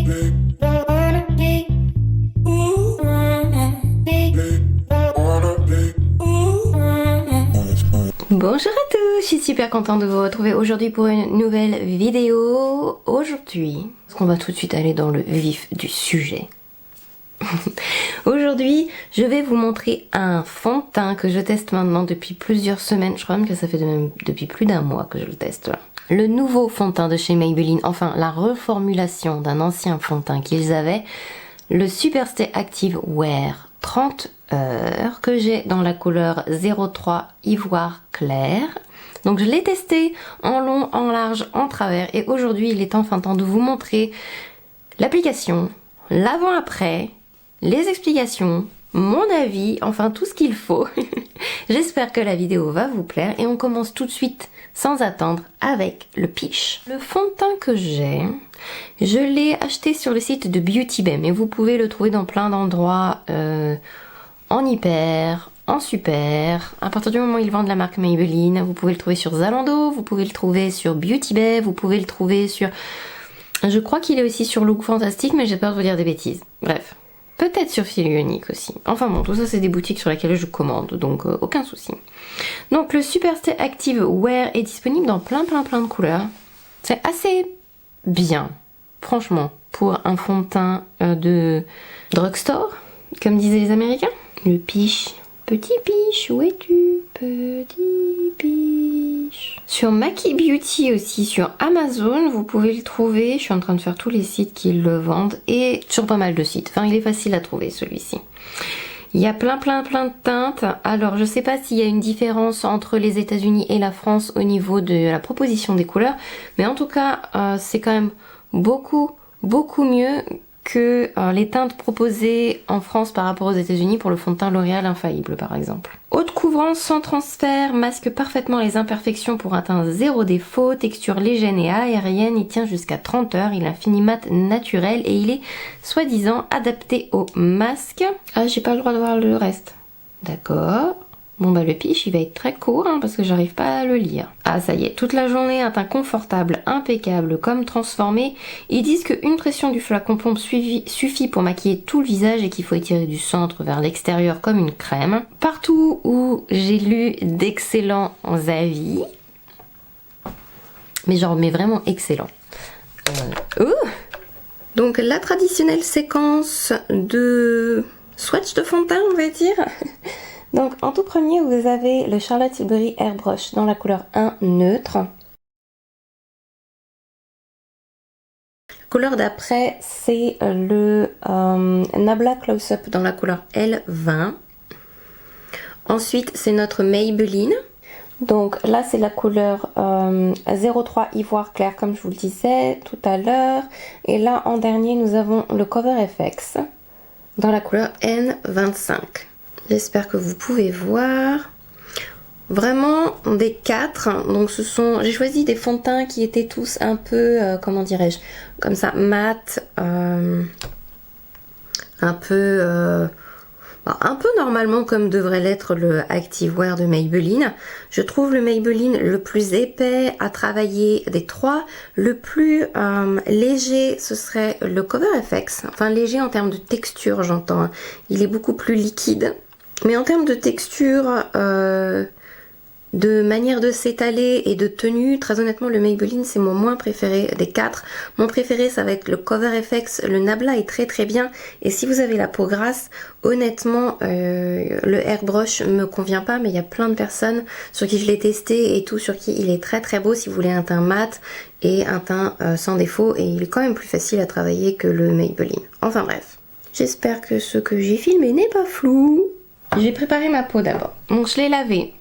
Bonjour à tous, je suis super contente de vous retrouver aujourd'hui pour une nouvelle vidéo. Aujourd'hui, on va tout de suite aller dans le vif du sujet. Aujourd'hui, je vais vous montrer un fond de teint que je teste maintenant depuis plusieurs semaines. Je crois même que ça fait même depuis plus d'un mois que je le teste là. Le nouveau fond de teint de chez Maybelline, enfin la reformulation d'un ancien fond de teint qu'ils avaient, le Superstay Active Wear 30 heures que j'ai dans la couleur 03 Ivoire Clair. Donc je l'ai testé en long, en large, en travers et aujourd'hui il est enfin temps de vous montrer l'application, l'avant-après, les explications, mon avis, enfin tout ce qu'il faut. J'espère que la vidéo va vous plaire et on commence tout de suite sans attendre avec le pitch. Le fond de teint que j'ai, je l'ai acheté sur le site de Beauty Bay, mais vous pouvez le trouver dans plein d'endroits, en hyper, en super. À partir du moment où ils vendent la marque Maybelline, vous pouvez le trouver sur Zalando, vous pouvez le trouver sur Beauty Bay, vous pouvez le trouver sur... Je crois qu'il est aussi sur Look Fantastic, mais j'ai peur de vous dire des bêtises. Bref. Peut-être sur Fil Unique aussi. Enfin bon, tout ça c'est des boutiques sur lesquelles je commande, donc aucun souci. Donc le Superstay Active Wear est disponible dans plein de couleurs. C'est assez bien, franchement, pour un fond de teint de drugstore, comme disaient les Américains. Le piche, petit piche, où es-tu, petit piche? Sur Maki Beauty aussi, sur Amazon, vous pouvez le trouver. Je suis en train de faire tous les sites qui le vendent et sur pas mal de sites. Enfin, il est facile à trouver celui-ci. Il y a plein de teintes. Alors, je sais pas s'il y a une différence entre les États-Unis et la France au niveau de la proposition des couleurs, mais en tout cas, c'est quand même beaucoup mieux que les teintes proposées en France par rapport aux États-Unis pour le fond de teint L'Oréal Infaillible par exemple. Haute couvrance sans transfert, masque parfaitement les imperfections pour un teint zéro défaut, texture légère et aérienne, il tient jusqu'à 30 heures, il a un fini mat naturel et il est soi-disant adapté au masque. Ah, j'ai pas le droit de voir le reste. D'accord. Bon bah le pitch il va être très court hein, parce que j'arrive pas à le lire. Ah ça y est, toute la journée un teint confortable, impeccable, comme transformé. Ils disent qu'une pression du flacon plomb suffit pour maquiller tout le visage et qu'il faut étirer du centre vers l'extérieur comme une crème. Partout où j'ai lu d'excellents avis, mais genre mais vraiment excellent. Donc la traditionnelle séquence de swatch de fond de teint on va dire. Donc en tout premier vous avez le Charlotte Tilbury Airbrush dans la couleur 1 neutre. La couleur d'après c'est le Nabla Close Up dans la couleur L20. Ensuite c'est notre Maybelline. Donc là c'est la couleur 03 Ivoire Clair comme je vous le disais tout à l'heure. Et là en dernier nous avons le Cover FX dans la couleur N25. J'espère que vous pouvez voir. Vraiment des 4. Donc ce sont... J'ai choisi des fonds de teint qui étaient tous un peu... comment dirais-je? Comme ça, mat. Un peu normalement comme devrait l'être le Active Wear de Maybelline. Je trouve le Maybelline le plus épais à travailler des trois. Le plus léger, ce serait le Cover FX. Enfin léger en termes de texture, j'entends. Il est beaucoup plus liquide. Mais en termes de texture, de manière de s'étaler et de tenue, très honnêtement le Maybelline c'est mon moins préféré des 4. Mon préféré ça va être le Cover FX, le Nabla est très bien. Et si vous avez la peau grasse, honnêtement le Airbrush me convient pas. Mais il y a plein de personnes sur qui je l'ai testé et tout, sur qui il est très beau si vous voulez un teint mat et un teint sans défaut. Et il est quand même plus facile à travailler que le Maybelline. Enfin bref, j'espère que ce que j'ai filmé n'est pas flou. Je vais préparer ma peau d'abord. Donc je l'ai lavée.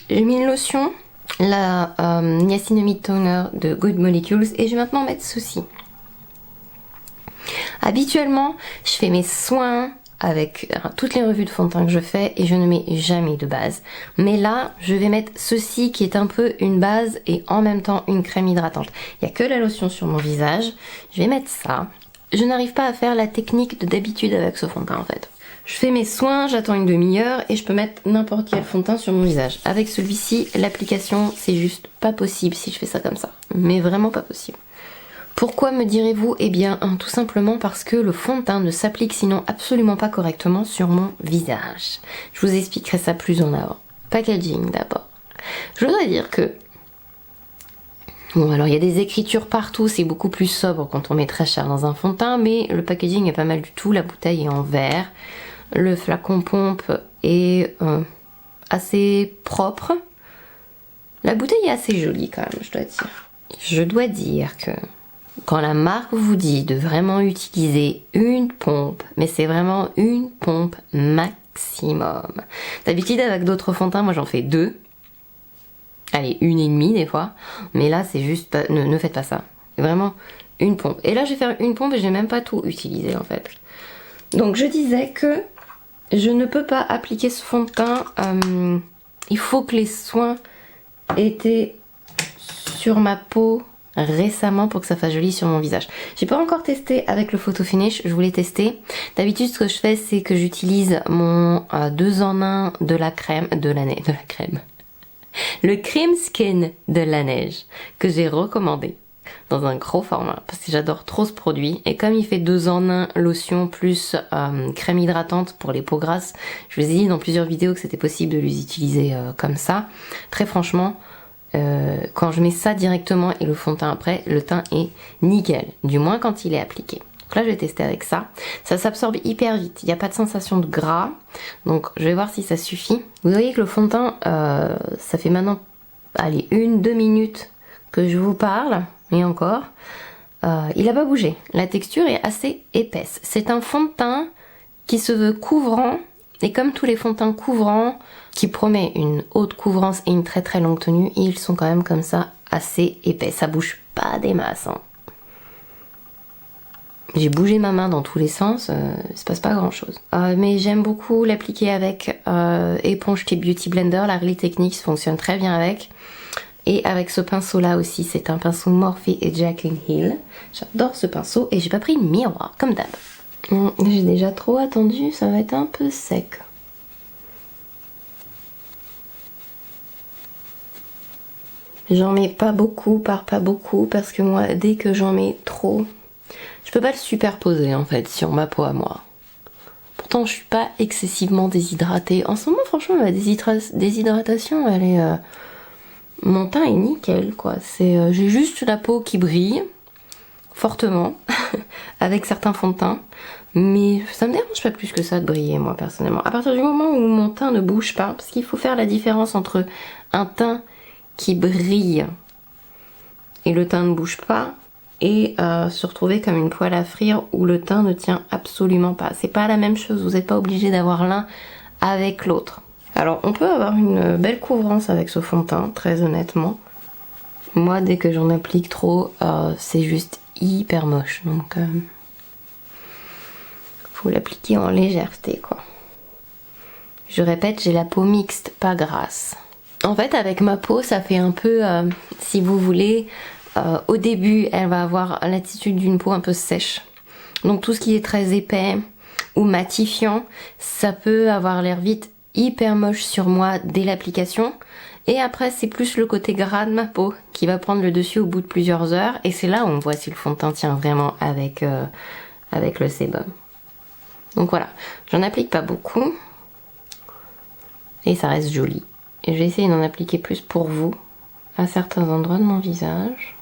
J'ai mis une lotion, la Niacinamide Toner de Good Molecules et je vais maintenant mettre ceci. Habituellement, je fais mes soins avec toutes les revues de fond de teint que je fais et je ne mets jamais de base. Mais là, je vais mettre ceci qui est un peu une base et en même temps une crème hydratante. Il n'y a que la lotion sur mon visage. Je vais mettre ça. Je n'arrive pas à faire la technique de d'habitude avec ce fond de teint en fait. Je fais mes soins, j'attends une demi-heure et je peux mettre n'importe quel fond de teint sur mon visage. Avec celui-ci, l'application, c'est juste pas possible si je fais ça comme ça. Mais vraiment pas possible. Pourquoi me direz-vous? Eh bien, tout simplement parce que le fond de teint ne s'applique sinon absolument pas correctement sur mon visage. Je vous expliquerai ça plus en avant. Packaging d'abord. Je dois dire que... Bon, alors il y a des écritures partout, c'est beaucoup plus sobre quand on met très cher dans un fond de teint, mais le packaging est pas mal du tout. La bouteille est en verre, le flacon pompe est assez propre. La bouteille est assez jolie quand même, je dois dire. Je dois dire que quand la marque vous dit de vraiment utiliser une pompe, mais c'est vraiment une pompe maximum. D'habitude avec d'autres fonds de teint, moi j'en fais 2. Allez, 1,5 des fois. Mais là c'est juste, pas, ne faites pas ça. Vraiment une pompe. Et là je vais faire une pompe et j'ai même pas tout utilisé en fait. Donc je disais que je ne peux pas appliquer ce fond de teint. Il faut que les soins étaient sur ma peau récemment pour que ça fasse joli sur mon visage. J'ai pas encore testé avec le photo finish, je voulais tester. D'habitude ce que je fais c'est que j'utilise mon 2 en 1 de la crème, le cream skin de la neige que j'ai recommandé dans un gros format parce que j'adore trop ce produit et comme il fait 2 en 1 lotion plus crème hydratante pour les peaux grasses, je vous ai dit dans plusieurs vidéos que c'était possible de les utiliser comme ça. Très franchement, quand je mets ça directement et le fond de teint après, le teint est nickel, du moins quand il est appliqué. Donc là je vais tester avec ça. Ça s'absorbe hyper vite, il n'y a pas de sensation de gras, donc je vais voir si ça suffit. Vous voyez que le fond de teint, ça fait maintenant, allez, 1-2 minutes que je vous parle, et encore, il n'a pas bougé. La texture est assez épaisse. C'est un fond de teint qui se veut couvrant, et comme tous les fonds de teint couvrants, qui promet une haute couvrance et une très très longue tenue, ils sont quand même comme ça assez épais. Ça bouge pas des masses. Hein. J'ai bougé ma main dans tous les sens, il se passe pas grand chose. Mais j'aime beaucoup l'appliquer avec éponge type Beauty Blender, la Real Techniques fonctionne très bien avec. Et avec ce pinceau là aussi, c'est un pinceau Morphe et Jaclyn Hill. J'adore ce pinceau et j'ai pas pris de miroir, comme d'hab. J'ai déjà trop attendu, ça va être un peu sec. J'en mets pas beaucoup, pas beaucoup, parce que moi, dès que j'en mets trop, je peux pas le superposer en fait sur ma peau à moi. Pourtant, je suis pas excessivement déshydratée. En ce moment, franchement, ma déshydratation, elle est... Mon teint est nickel, quoi. J'ai juste la peau qui brille, fortement, avec certains fonds de teint. Mais ça me dérange pas plus que ça de briller, moi, personnellement. À partir du moment où mon teint ne bouge pas, parce qu'il faut faire la différence entre un teint qui brille et le teint ne bouge pas, et se retrouver comme une poêle à frire où le teint ne tient absolument pas. C'est pas la même chose, vous n'êtes pas obligé d'avoir l'un avec l'autre. Alors on peut avoir une belle couvrance avec ce fond de teint, très honnêtement. Moi dès que j'en applique trop, c'est juste hyper moche, donc faut l'appliquer en légèreté quoi. Je répète, j'ai la peau mixte, pas grasse. En fait avec ma peau ça fait un peu, si vous voulez, au début elle va avoir l'attitude d'une peau un peu sèche. Donc tout ce qui est très épais ou matifiant, ça peut avoir l'air vite hyper moche sur moi dès l'application. Et après c'est plus le côté gras de ma peau qui va prendre le dessus au bout de plusieurs heures. Et c'est là où on voit si le fond de teint tient vraiment avec le sébum. Donc voilà, j'en applique pas beaucoup. Et ça reste joli. Et je vais essayer d'en appliquer plus pour vous à certains endroits de mon visage.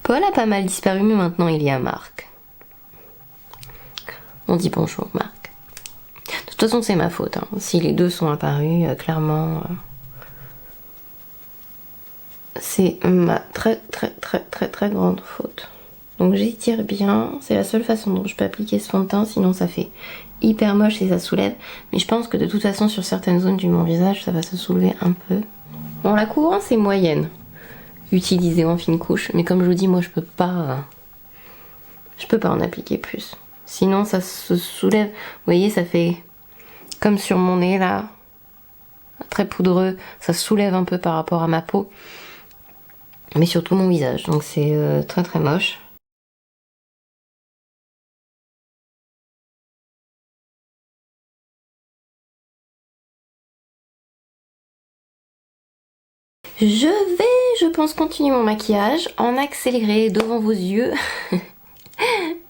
Paul a pas mal disparu mais maintenant il y a Marc. On dit bonjour Marc. De toute façon c'est ma faute. Hein. Si les deux sont apparus, clairement... c'est ma très grande faute. Donc j'étire bien. C'est la seule façon dont je peux appliquer ce fond de teint. Sinon ça fait hyper moche et ça soulève. Mais je pense que de toute façon sur certaines zones de mon visage ça va se soulever un peu. Bon la couvrance est moyenne. Utilisée en fine couche. Mais comme je vous dis moi je peux pas en appliquer plus. Sinon ça se soulève. Vous voyez ça fait comme sur mon nez là. Très poudreux. Ça soulève un peu par rapport à ma peau. Mais surtout mon visage. Donc c'est très moche. Je je pense continuer mon maquillage en accéléré devant vos yeux.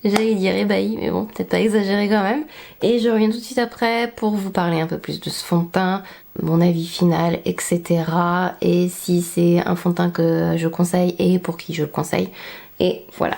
J'allais dire ébahi, mais bon, peut-être pas exagéré quand même. Et je reviens tout de suite après pour vous parler un peu plus de ce fond de teint, mon avis final, etc. Et si c'est un fond de teint que je conseille et pour qui je le conseille. Et voilà.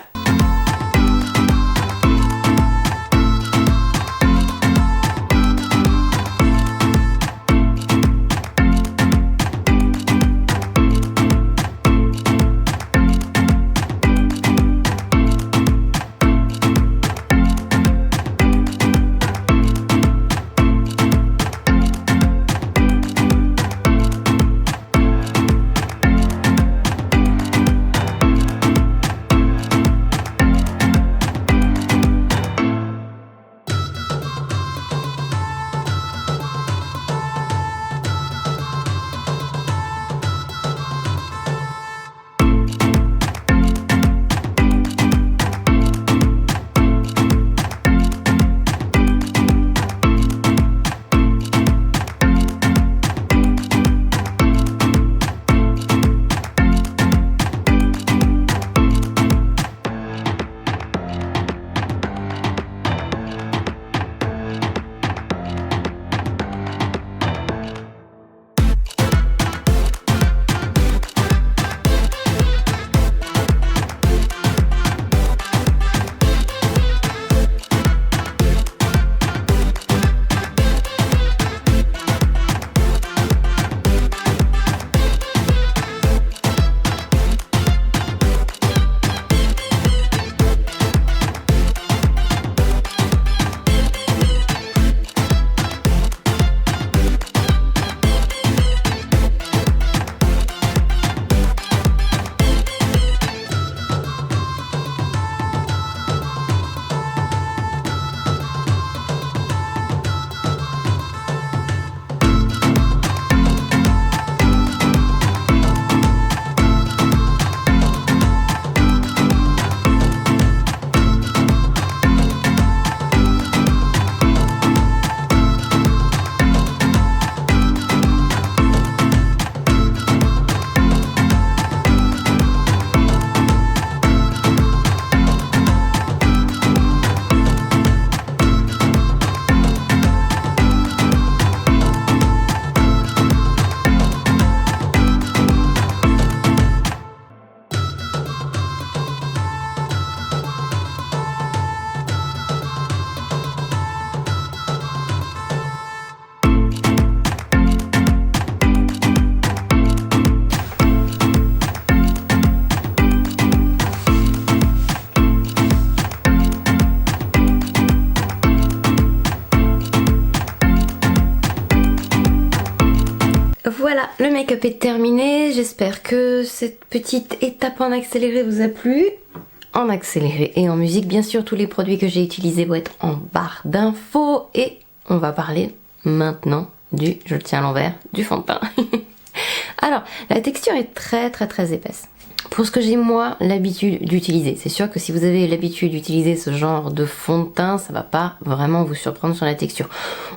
Voilà, le make-up est terminé. J'espère que cette petite étape en accéléré vous a plu. En accéléré et en musique, bien sûr, tous les produits que j'ai utilisés vont être en barre d'infos. Et on va parler maintenant du, je le tiens à l'envers, du fond de teint. Alors, la texture est très épaisse. Pour ce que j'ai moi l'habitude d'utiliser, c'est sûr que si vous avez l'habitude d'utiliser ce genre de fond de teint, ça va pas vraiment vous surprendre sur la texture.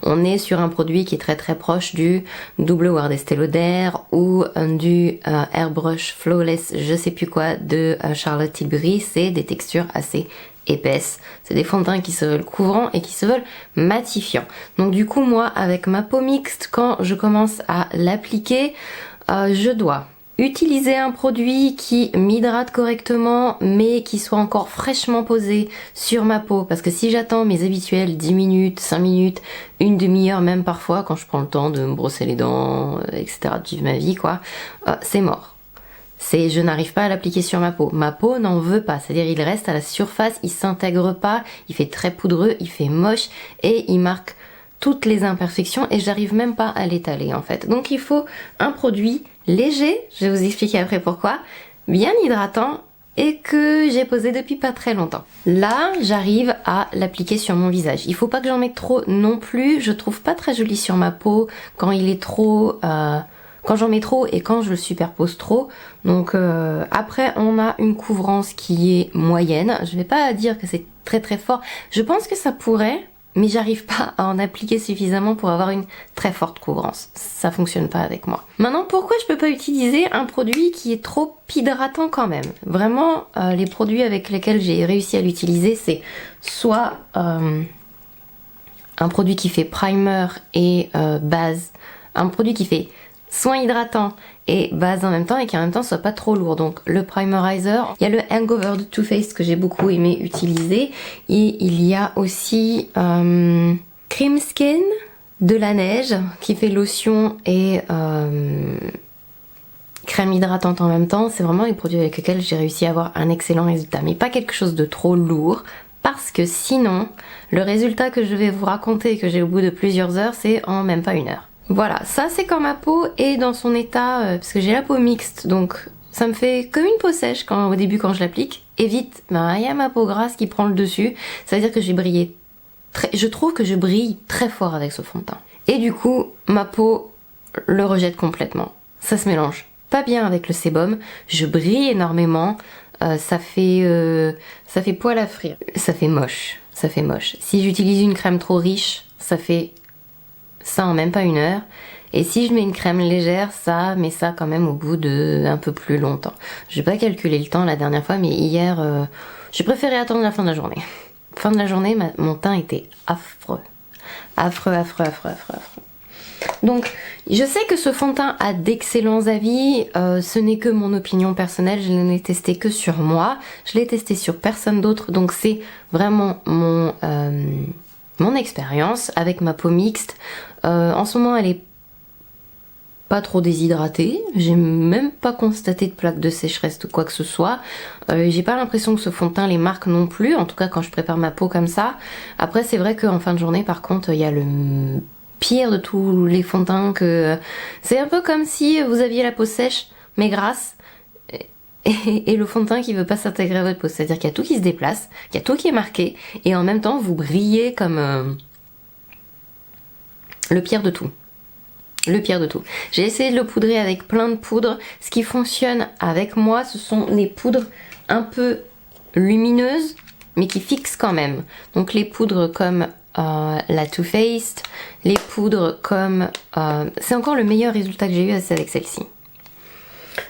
On est sur un produit qui est très proche du Double Wear d'Estée Lauder ou du Airbrush Flawless je sais plus quoi de Charlotte Tilbury. C'est des textures assez épaisses. C'est des fonds de teint qui se veulent couvrants et qui se veulent matifiants. Donc du coup moi avec ma peau mixte, quand je commence à l'appliquer, je dois utiliser un produit qui m'hydrate correctement mais qui soit encore fraîchement posé sur ma peau, parce que si j'attends mes habituels 10 minutes, 5 minutes, une demi-heure même parfois quand je prends le temps de me brosser les dents, etc., de vivre ma vie quoi, c'est mort. Je n'arrive pas à l'appliquer sur ma peau. Ma peau n'en veut pas, c'est-à-dire il reste à la surface, il s'intègre pas, il fait très poudreux, il fait moche et il marque toutes les imperfections et j'arrive même pas à l'étaler en fait. Donc il faut un produit léger, je vais vous expliquer après pourquoi, bien hydratant et que j'ai posé depuis pas très longtemps. Là, j'arrive à l'appliquer sur mon visage. Il faut pas que j'en mette trop non plus, je trouve pas très joli sur ma peau quand il est trop... quand j'en mets trop et quand je le superpose trop. Donc après on a une couvrance qui est moyenne. Je vais pas dire que c'est très fort. Je pense que ça pourrait, mais j'arrive pas à en appliquer suffisamment pour avoir une très forte couvrance. Ça fonctionne pas avec moi. Maintenant, pourquoi je peux pas utiliser un produit qui est trop hydratant quand même? Vraiment, les produits avec lesquels j'ai réussi à l'utiliser, c'est soit un produit qui fait primer et base, un produit qui fait soin hydratant et base en même temps et qui en même temps soit pas trop lourd. Donc le primerizer, il y a le Hangover de Too Faced que j'ai beaucoup aimé utiliser et il y a aussi Cream Skin de la neige qui fait lotion et crème hydratante en même temps. C'est vraiment les produits avec lesquels j'ai réussi à avoir un excellent résultat, mais pas quelque chose de trop lourd parce que sinon le résultat que je vais vous raconter et que j'ai au bout de plusieurs heures, c'est en même pas une heure. Voilà, ça c'est quand ma peau est dans son état, parce que j'ai la peau mixte, donc ça me fait comme une peau sèche au début quand je l'applique. Et vite, il y a ma peau grasse qui prend le dessus, ça veut dire que j'ai brillé je trouve que je brille très fort avec ce fond de teint. Et du coup, ma peau le rejette complètement. Ça se mélange pas bien avec le sébum, je brille énormément, ça fait poil à frire, ça fait moche. Si j'utilise une crème trop riche, ça fait ça en même pas une heure. Et si je mets une crème légère, ça met ça quand même au bout de un peu plus longtemps. J'ai pas calculé le temps la dernière fois, mais hier, j'ai préféré attendre la fin de la journée. Fin de la journée, mon teint était affreux. Affreux. Donc, je sais que ce fond de teint a d'excellents avis, ce n'est que mon opinion personnelle, je ne l'ai testé que sur moi, je l'ai testé sur personne d'autre, donc c'est vraiment mon expérience avec ma peau mixte. En ce moment, elle est pas trop déshydratée, j'ai même pas constaté de plaques de sécheresse ou quoi que ce soit. J'ai pas l'impression que ce fond de teint les marque non plus, en tout cas quand je prépare ma peau comme ça. Après c'est vrai qu'en fin de journée par contre il y a le pire de tous les fonds de teint, que c'est un peu comme si vous aviez la peau sèche mais grasse et le fond de teint qui veut pas s'intégrer à votre peau, c'est-à-dire qu'il y a tout qui se déplace, il y a tout qui est marqué et en même temps vous brillez comme le pire de tout. Le pire de tout. J'ai essayé de le poudrer avec plein de poudres. Ce qui fonctionne avec moi, ce sont les poudres un peu lumineuses, mais qui fixent quand même. Donc les poudres comme la Too Faced, les poudres comme... c'est encore le meilleur résultat que j'ai eu, c'est avec celle-ci.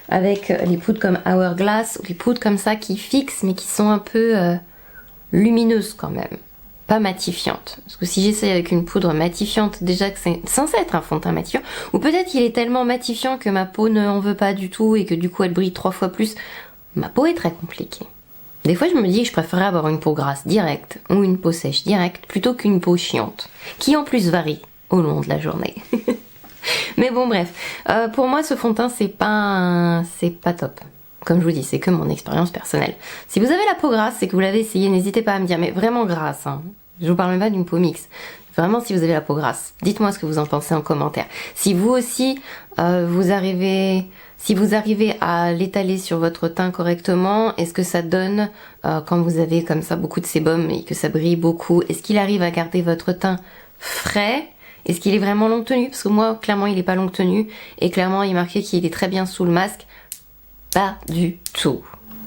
Avec les poudres comme Hourglass, ou les poudres comme ça qui fixent, mais qui sont un peu lumineuses quand même. Pas matifiante. Parce que si j'essaye avec une poudre matifiante, déjà que c'est censé être un fond de teint matifiant, ou peut-être qu'il est tellement matifiant que ma peau ne en veut pas du tout et que du coup elle brille 3 fois plus, ma peau est très compliquée. Des fois je me dis que je préférerais avoir une peau grasse directe ou une peau sèche directe plutôt qu'une peau chiante, qui en plus varie au long de la journée. Mais bon bref, pour moi ce fond de teint c'est pas top. Comme je vous dis, c'est que mon expérience personnelle. Si vous avez la peau grasse et que vous l'avez essayé, n'hésitez pas à me dire, mais vraiment grasse, hein. Je vous parle même pas d'une peau mixte. Vraiment, si vous avez la peau grasse, dites-moi ce que vous en pensez en commentaire. Si vous aussi, vous arrivez à l'étaler sur votre teint correctement, est-ce que ça donne, quand vous avez comme ça beaucoup de sébum et que ça brille beaucoup, est-ce qu'il arrive à garder votre teint frais? Est-ce qu'il est vraiment longue tenue? Parce que moi, clairement, il est pas longue tenue. Et clairement, il est marqué qu'il est très bien sous le masque. Pas du tout.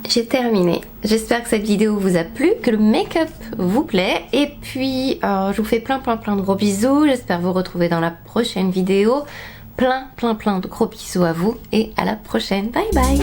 J'ai terminé. J'espère que cette vidéo vous a plu, que le make-up vous plaît. Et puis, je vous fais plein de gros bisous. J'espère vous retrouver dans la prochaine vidéo. Plein de gros bisous à vous. Et à la prochaine. Bye bye.